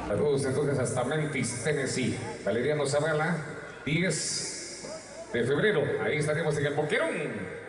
Saludos entonces hasta Memphis, Tennessee. Valeriano Zavala, 10 de febrero. Ahí estaremos en el Boquerón.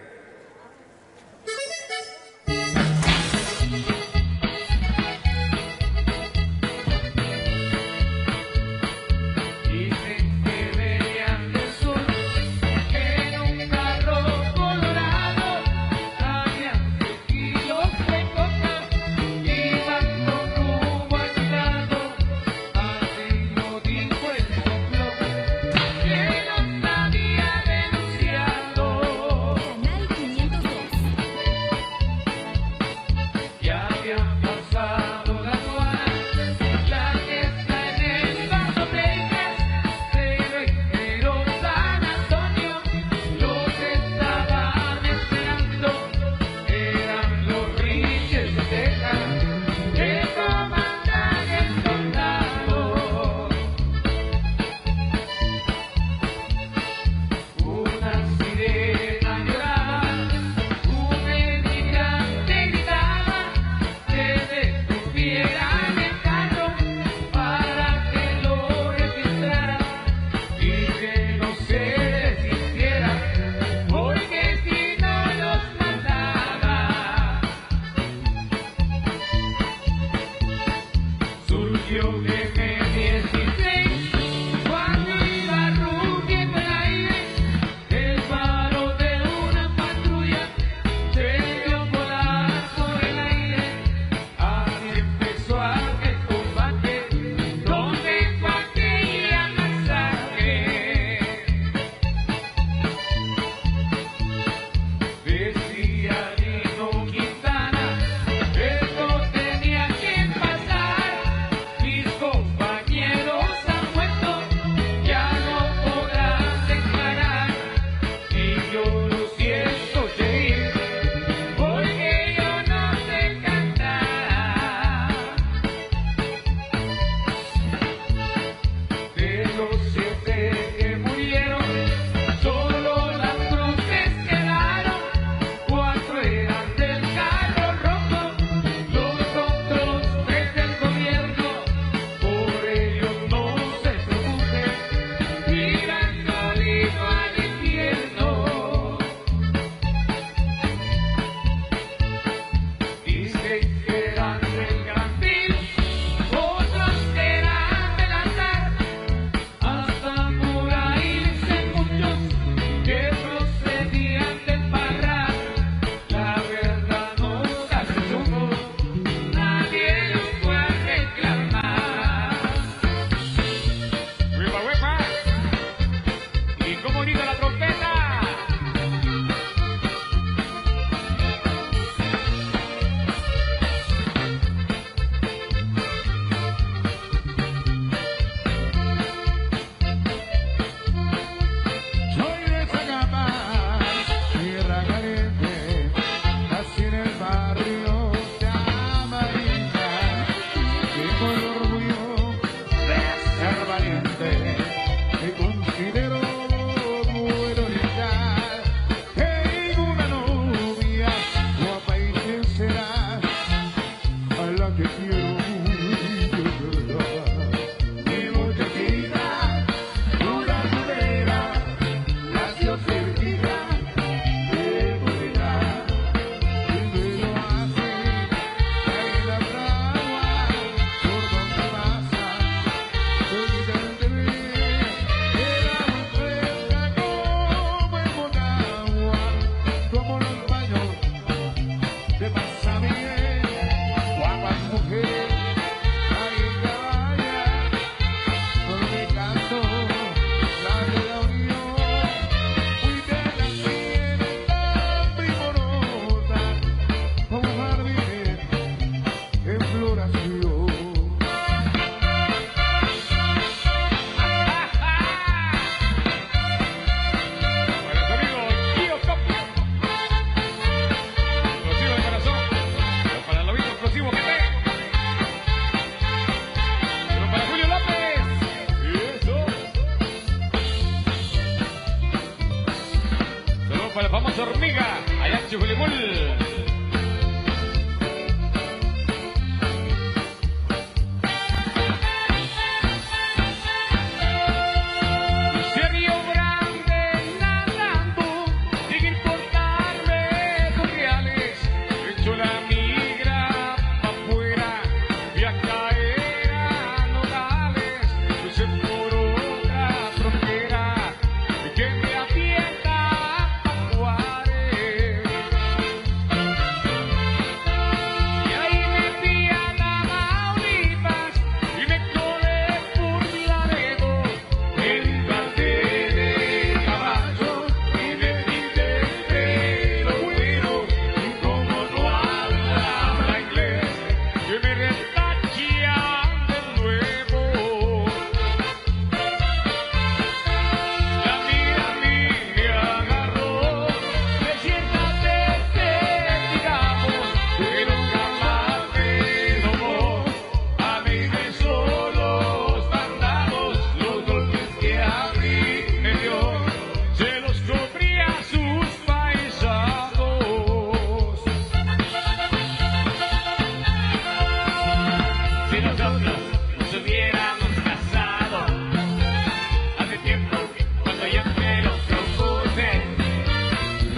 Hormiga, allá en Chujulimul. nosotros nos hubiéramos casado hace tiempo, cuando yo te lo propuse,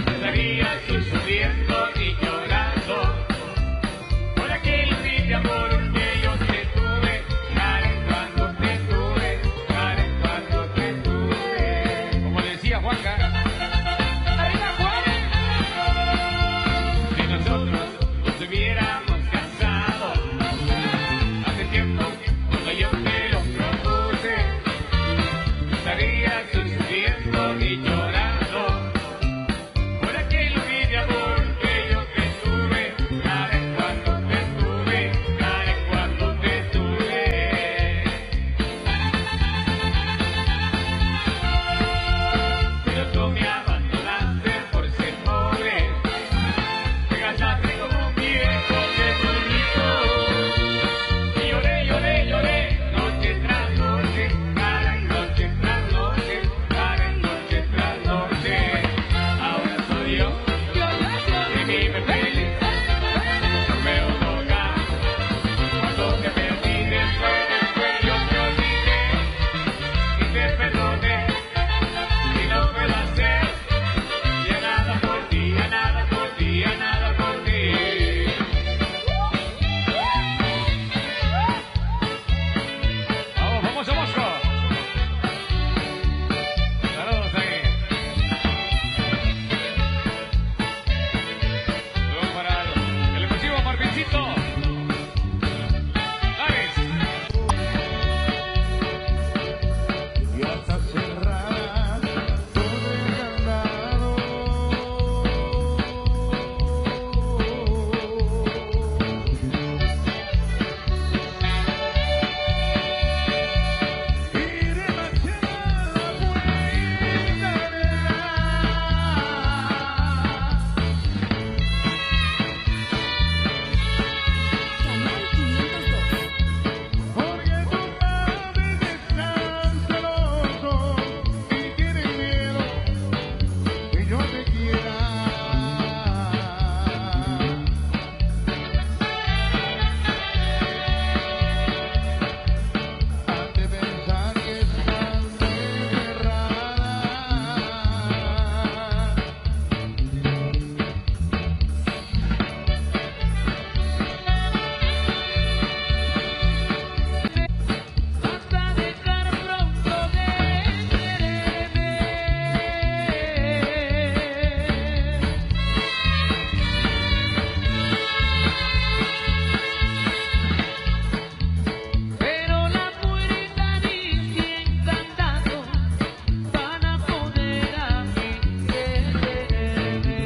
estarías tú sufriendo y llorando por aquel fin de amor que yo te tuve, Karen, cuando te tuve, Karen, cuando te tuve. Como decía Juanca, ¡arriba Juan! Si nosotros nos hubiéramos casado hace tiempo, cuando yo te lo propuse, estarías sufriendo y llorando por aquel fin de amor que yo te tuve, Karen, cuando te tuve, Karen, cuando te tuve. Pero tú me abandonaste por ser pobre, te casaste con un viejo que bonito, y lloré, lloré, lloré, noche tras noche, Karen, noche tras noche, Karen, noche tras noche. Ahora soy yo, que vive feliz, no veo un hogar, cuando te perdí después yo te olvidé, y te perdoné, y no puedo hacer ya nada por ti, ya nada por ti, ya nada por ti. Vamos, vamos a Mosco. Saludos ahí. Saludos para el exclusivo Marvincito. Ares. Y hasta cerrar todo el candado. Y demasiada buena Canal 502. porque tu padre descansa celoso y tiene miedo que yo te quiera. Has de pensar que estás encerrada. Hasta dejar pronto de quererme. Pero la puerta dice encantado van a poder a mí quererme.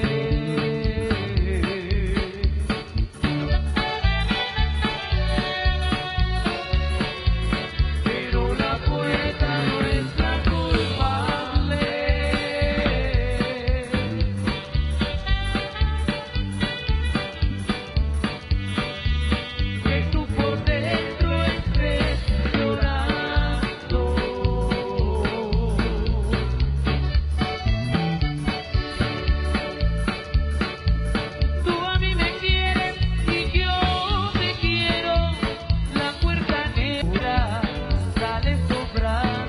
Pero la poeta no es la culpable. Que tú por dentro estés llorando. Tú a mí me quieres y yo te quiero. La puerta negra sale sobrando.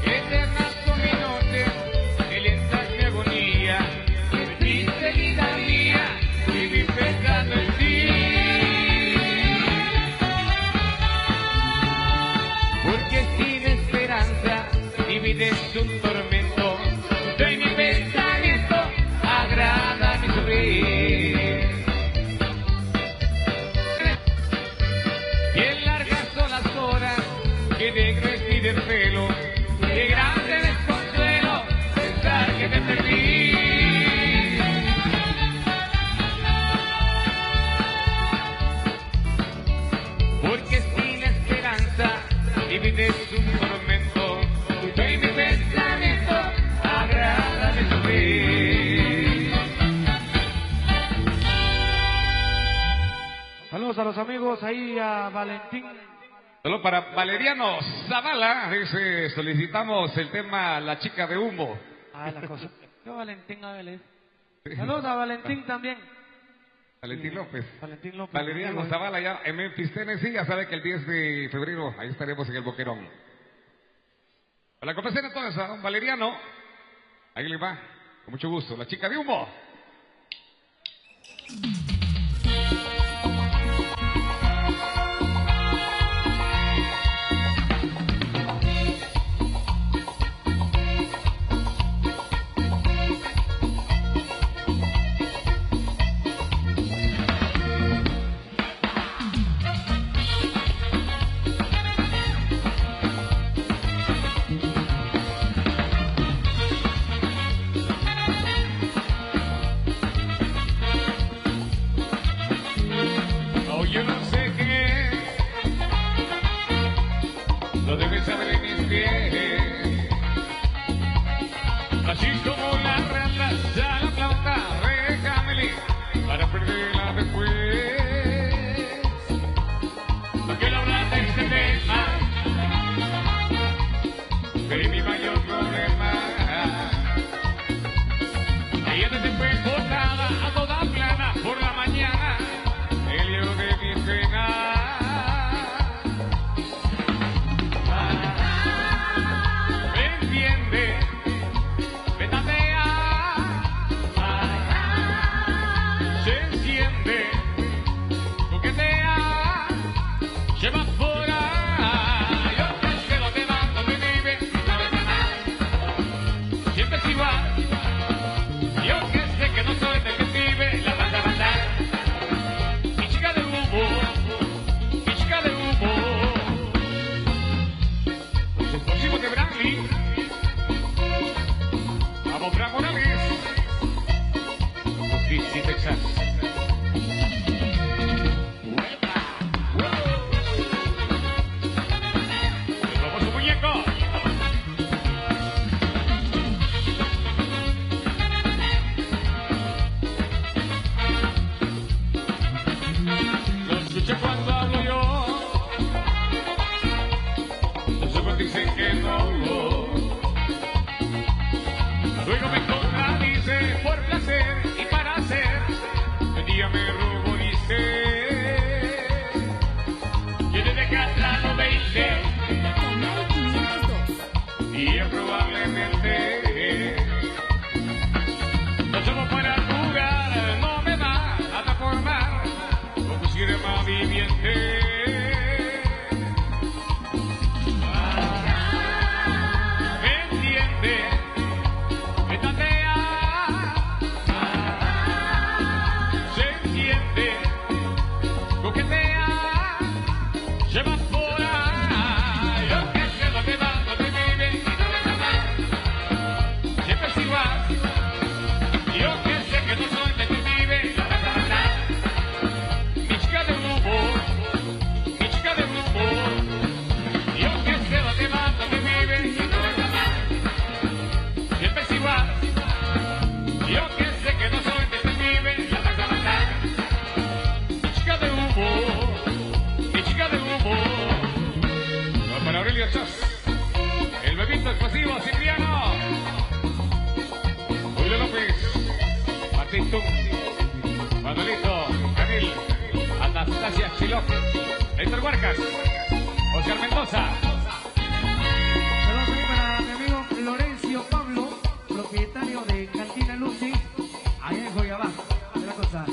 Eternas son mis noches, que lenta es mi agonía, que triste vida mía, vivir pensando en ti. Porque sin esperanza mi vida es un tormento, soy mi pensamiento, agrada mi sufrir. Bien largas son las horas que negro es mi desvelo, qué grande desconsuelo pensar que te perdí. Saludos a los amigos ahí, a Valentín. Solo para Valeriano Zavala, dice, solicitamos el tema La chica de humo. Ah, la cosa. Yo, Valentín Áviles. Saludos a Valentín también. Valentín López. Valentín López. Valeriano Zavala ya en Memphis, Tennessee. Ya sabe que el 10 de febrero ahí estaremos en el Boquerón. Para complacer entonces a don Valeriano. Ahí le va, con mucho gusto, La chica de humo. Yo no sé qué, lo debes saber en mis pies. Así como la rata ya la flauta, recámele para perderla después. Porque la rata es el tema, es mi mayor problema. Ella no se fue botada a toda plana por la mañana. El hilo de mi pena. ¿Me entiende? Me tatea. Se enciende. Coquetea. Lleva fuera. Yo que sé dónde va, dónde vive. Siempre es igual. Yo que sé que no soy del que vive. La vas a matar. Mi chica de humo. Los explosivos de Bradley. Vamos, Fran Morales. Ofici, Texas. El famoso muñeco. Lo escuché cuando hablo yo. Los ojos dicen que no. Luego me contradice por placer y para hacer. Un día me ruborice. Yo desde que atrás lo 20. Y yo probablemente. No somos para jugar, no me va a transformar. Como si era más viviente. ¿Me entiende? Me tatea. Se enciende. Coquetea. Lleva fuera. Yo que sé dónde va, dónde vive y dónde está. Siempre es igual. Yo que sé que no soy de que vive. La vas a matar. Mi chica de humo. Mi chica de humo. Yo que sé dónde va, dónde vive y dónde está. Siempre es igual. Yo que sé que no soy de que vive. La vas a matar. Mi chica de humo. Mi chica de humo. Va para Aurelio Chas. El bebito explosivo Cipriano. Julio López. Martín Tum. Manuelito. Camil. Anastasia Chiló. Héctor Huarcas. Oscar Mendoza. Saludos ahí para mi amigo Florencio Pablo, propietario de Cantina Lucy, allá en Joyabá. De la cosa.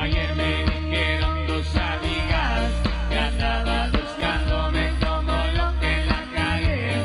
Ayer me dijeron dos amigas que andaba buscándome como lo que la cagué.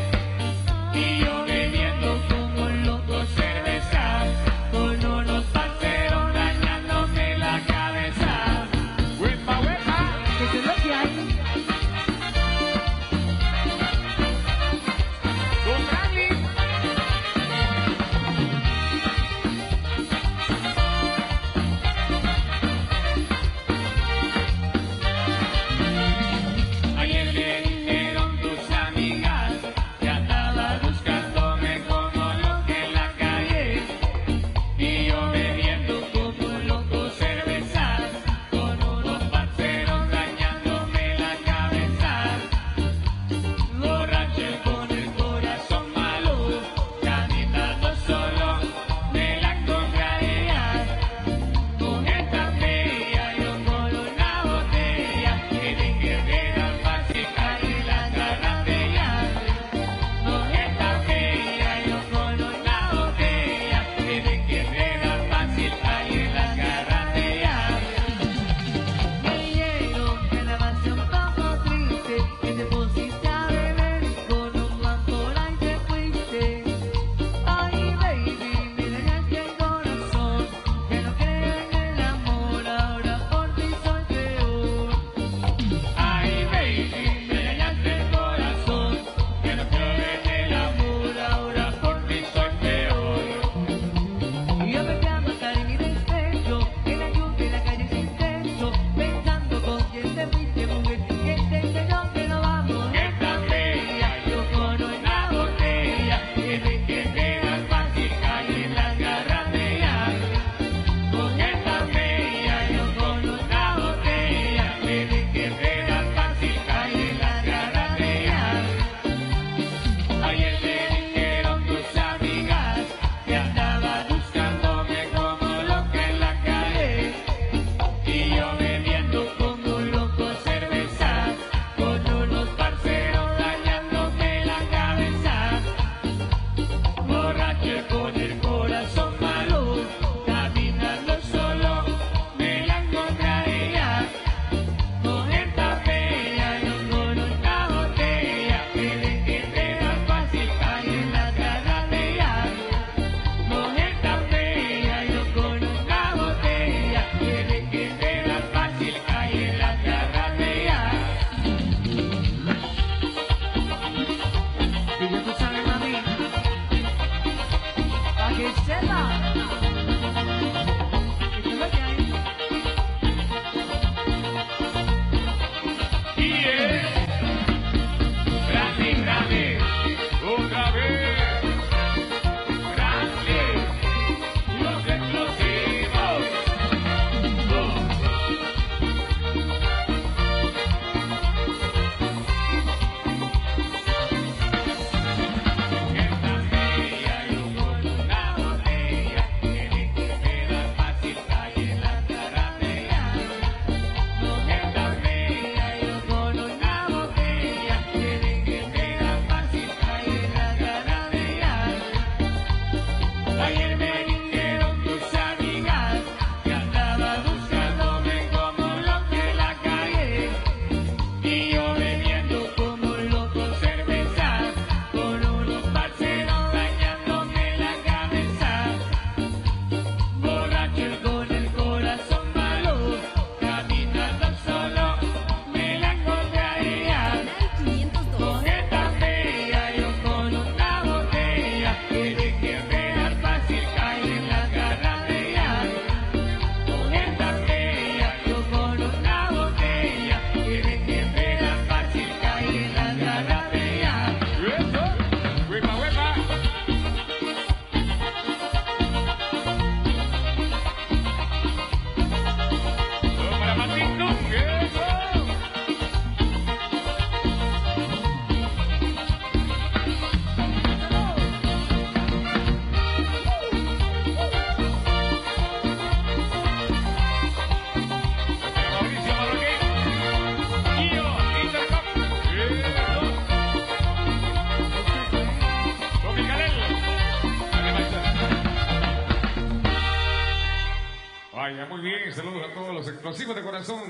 explosivos de corazón,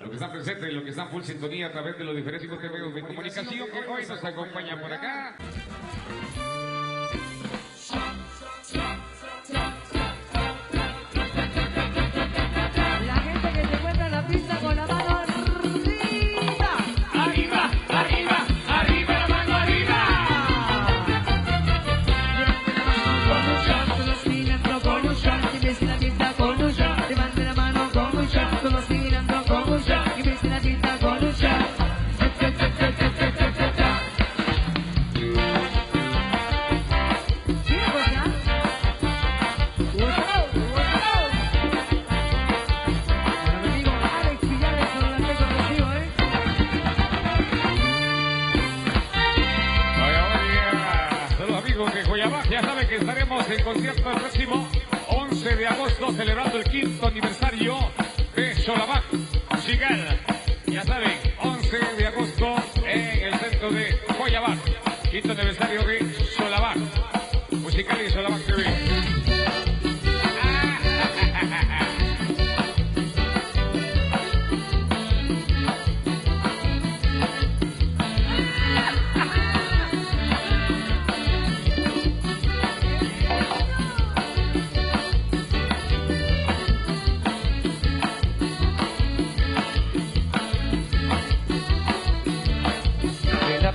los que están presentes y los que están full sintonía a través de los diferentes medios de comunicación que hoy nos acompañan por acá. La gente que se encuentra en la pista con la mano arriba. Arriba, arriba, arriba, la mano arriba. Con un mirando con un shot, y ves la pista con un shot. Levante la mano con un shot, todos mirando con un shot, y ves la pista con un shot. Ya saben que estaremos en concierto el próximo 11 de agosto celebrando el 5º aniversario de Solabac Chigal. Ya saben, 11 de agosto en el centro de Coyabac, 5º aniversario de Solabac Musical y Solabac TV.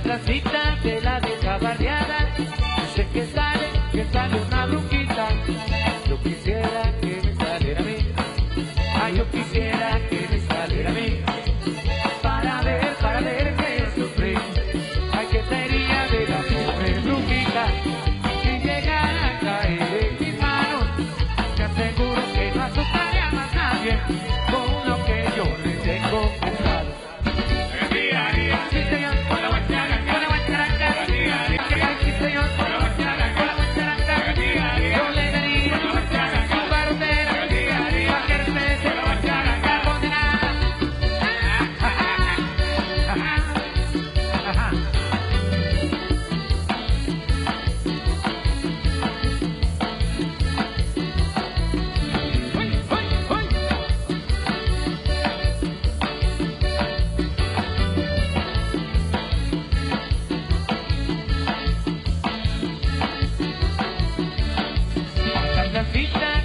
Placita de la vieja barriada, sé que sale una brujita. Yo quisiera que me saliera a mí, ay, yo quisiera que me saliera a mí, para ver que sufrí, ay, que sería de la pobre brujita, si llegara a caer en mis manos, te aseguro que no asustaría más nadie, con lo que yo le tengo pensado. Sí, señor.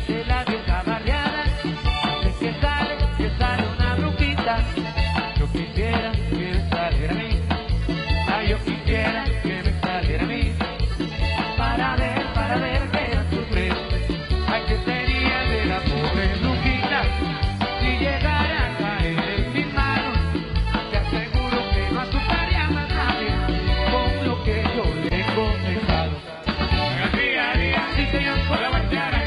De la vieja barriada, sé que sale una brujita. Yo quisiera que me saliera a mí, ay, yo quisiera que me saliera a mí, para ver que sufrir, ay, que sería de la pobre brujita, si llegara a caer en mis manos, te aseguro que no asustaría más nadie, con lo que yo tengo pensado. Sí, señor, con la guachara.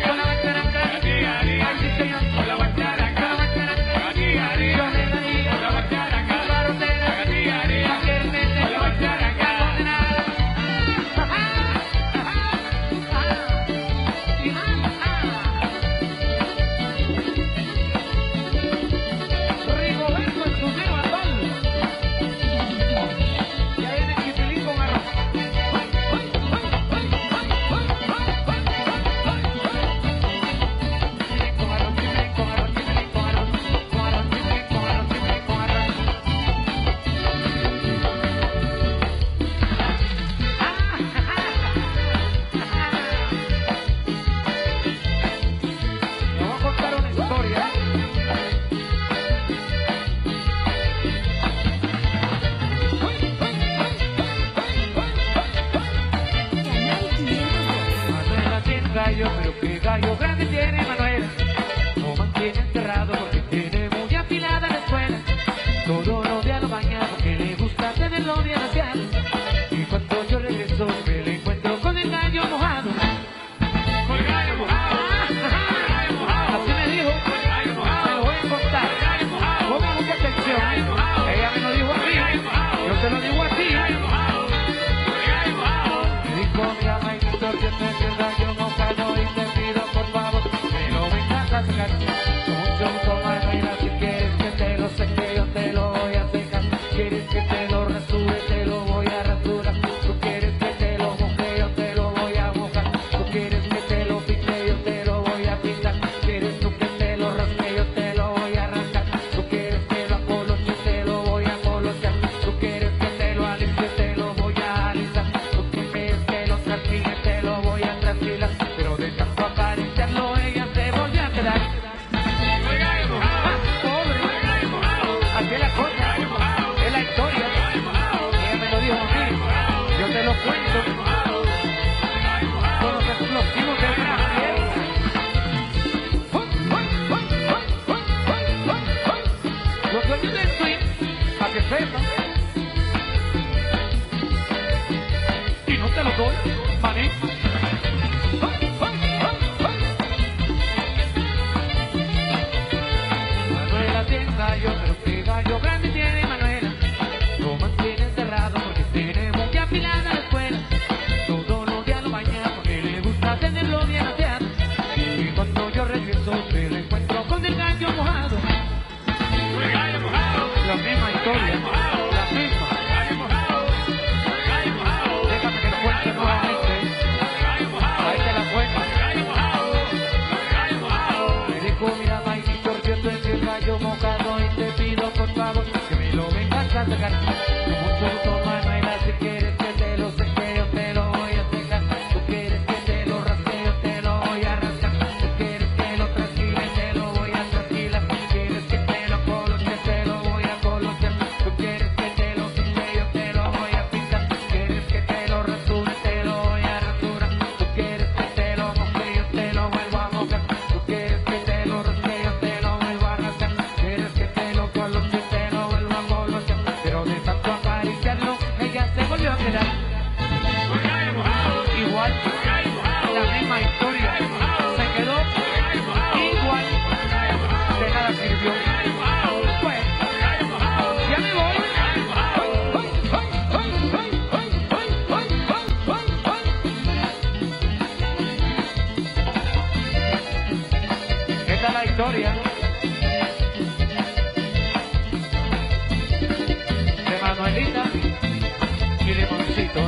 Pero qué gallo grande tiene Manuela, lo mantiene encerrado porque tiene muy afilada la escuela. Todo lo de a lo bañado, que le gusta tenerlo bien aseado. Y cuando yo regreso me le encuentro con el gallo mojado. Con el gallo mojado, Así me dijo, te lo voy a contar. Ponga mucha atención, ella me lo dijo a mí, yo te lo digo a ti. Me dijo mi mamá y mi torre, el gallo mojado, y te pido por favor que lo vengas a sacar. Mucho más reina, si quieres que te lo seque, yo te lo voy a secar. Quieres que te lo rasure, te lo voy a rasurar. Tú quieres que te lo moje, yo te lo voy a mojar. Tú quieres que te lo pique, yo te lo voy a pintar. Quieres tú que te lo rasque, yo te lo voy a rascar. los doy, maní. Manuela tienda, yo creo que gallo grande tiene Manuela. Lo mantiene encerrado porque tenemos que afilar a la escuela. Todos los días lo baña porque le gusta tenerlo bien aseado. Y cuando yo regreso me lo encuentro con el gallo mojado. La misma historia, la misma. Déjame que lo cuente nuevamente. Ahí te la cuento. Me dijo, mira, Mikey, por cierto, es el gallo mojado y te pido, por favor, que me lo vengas a sacar. Con mucho gusto, Manuela, si quieres que te lo seque, yo te lo voy a secar. Tú quieres que te lo rasque, yo te lo voy a rascar. Tú quieres que lo trasquile, te lo voy a trasquilar. Tú quieres que te lo coloque, te lo voy a colocar. Tú quieres que te lo pinte, yo te lo voy a pintar. Tú quieres que te lo rasure, te lo voy a rasurar. Tú quieres que te lo moje, yo te lo vuelvo a mojar. Tú quieres que te lo rasque, yo te lo vuelvo a rascar. Quieres que te lo coloque, te lo vuelvo a colocar. Pero de tanto acariciarlo, ella se volvió a quedar. Igual, la misma historia. Se quedó igual. De nada sirvió. Pues, ya me voy. Esta es la historia de Manuelita y Limoncito.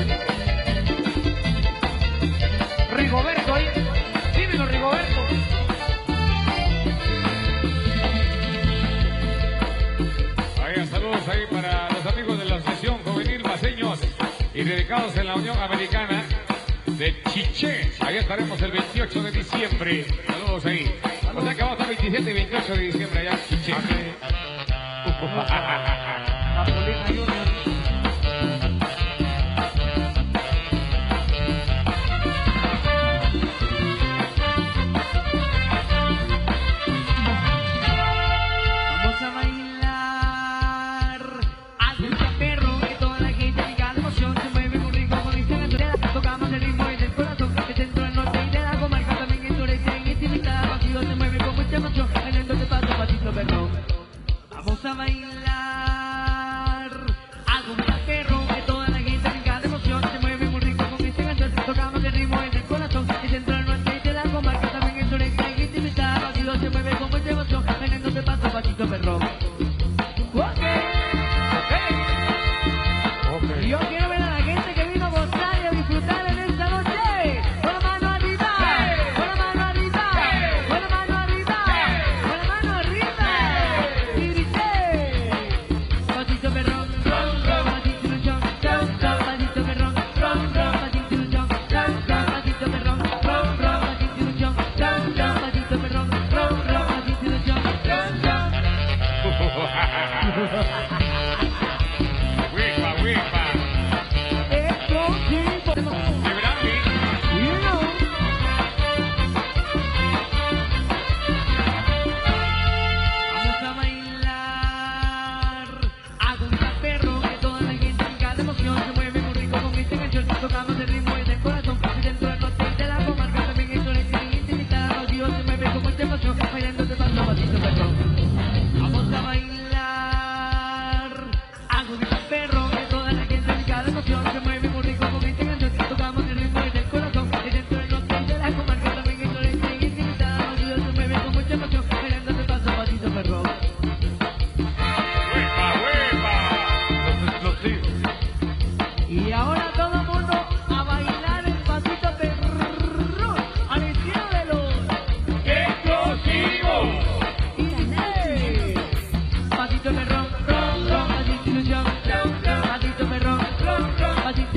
Rigoberto ahí, dímelo, Rigoberto. Ahí, saludos ahí para los amigos de la Asociación Juvenil Maceños y dedicados en la Unión Americana de Chiché. Ahí estaremos el 28 de diciembre. Saludos ahí. O sea que vamos a 27 y 28 de diciembre allá en Chiché. Apolina Junior. Vamos a bailar algo de perro que toda la gente diga la emoción se mueve muy rico con esta canción. Tocamos el ritmo y del corazón que dentro del norte y de la comarca también en Sureste en intimidad. Vacío se mueve con mucha emoción, bailando de paso pasito perro. Vamos a bailar algo de perro que toda la gente diga la emoción se mueve muy rico con esta canción. Tocamos el ritmo y del corazón que dentro del norte y de la comarca también en Sureste en intimidad. Vacío se mueve con mucha emoción, bailando de paso pasito perro. Y yo quiero ver a la gente que vino a gozar y a disfrutar en esta noche. Con la mano arriba, con la mano arriba, con la mano arriba, con la mano arriba. Y grité. Pasito perrón, ron, ron, pasito luchón, ron, ron, pasito perrón, ron, ron, pasito luchón, ron, ron, pasito perrón, ron, ron, pasito luchón, ron, ron, pasito perrón, ron, ron, pasito luchón, ron, ron. Wipa, wipa. Exclusivo. De Brandy. You know. Vamos a bailar algo de perro que toda la gente diga la emoción se mueve muy rico con esta canción. Tocamos el ritmo y del corazón y dentro del norte y de la comarca también en Sureste en intimidad. Los Dios se mueve con mucha emoción, bailando de paso pasito perro. Vamos a bailar algo de perro que toda la gente diga la emoción se mueve muy rico con esta canción. Tocamos el ritmo y del corazón y dentro del norte y de la comarca también en Sureste en intimidad. Los Dios se mueve con mucha emoción, bailando de paso pasito perro. Wipa, wipa. Los explosivos. Y ahora todo el mundo a bailar el pasito perro al estilo de los ¡Explosivos! y pasito perrón, ron, ron, pasito ilusión, ron, ron, pasito perrón, ron, ron, pasito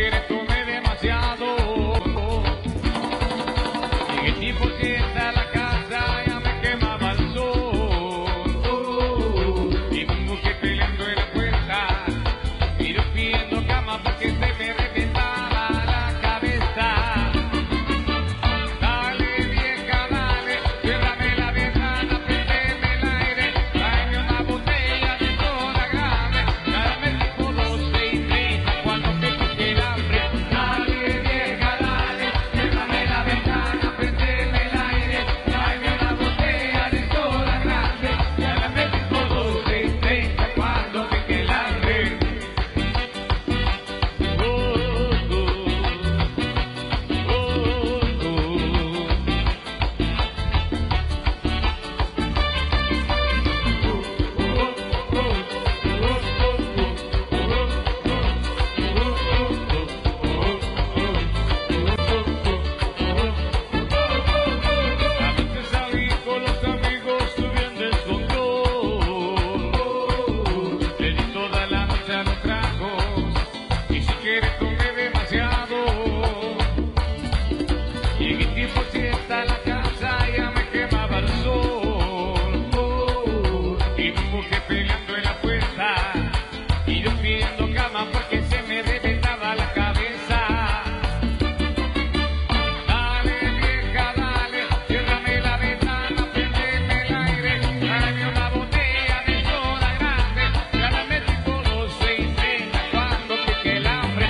quieres tomé demasiado. Y el tipo sienta en la casa ya me quemaba el sol. Y mi mujer peleando en la puerta y yo pidiendo cama porque se me reventaba la cabeza. Dale vieja, dale, ciérrame la ventana, prendeme el aire, tráeme una botella de soda grande, dame tipo 12 y 30 cuando te pique el hambre. Dale vieja, dale, ciérrame la ventana, prendeme el aire, tráeme una botella de soda grande, dame tipo 12 y 30 cuando te pique el hambre. A veces salí con los amigos subiendo el control. Le di toda la noche a los tragos y si quieres tomé demasiado. Y en el tiempo sienta en la casa ya me quemaba el sol. Y mi mujer peleando en la puerta y yo pidiendo cama porque se me reventaba la cabeza. Dale vieja, dale, ciérrame la ventana, prendeme el aire, tráeme una botella de soda grande, dame tipo 12 y 30 cuando pique el hambre.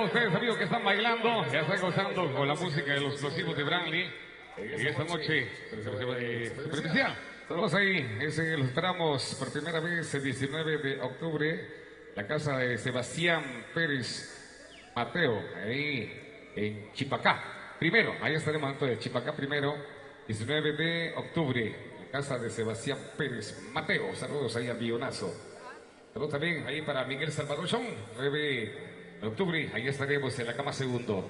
todos ustedes, amigos, que están bailando, ya están gozando con la música de los explosivos de Branly. Y esta noche, super especial. Saludos ahí, los esperamos por primera vez el 19 de octubre, la casa de Sebastián Pérez Mateo, ahí en Chipacá. Primero, ahí estaremos dentro de Chipacá primero, 19 de octubre, la casa de Sebastián Pérez Mateo. Saludos ahí al Bionazo. Saludos también ahí para Miguel Salvador Chong, 9 de octubre, ahí estaremos en la cama segundo.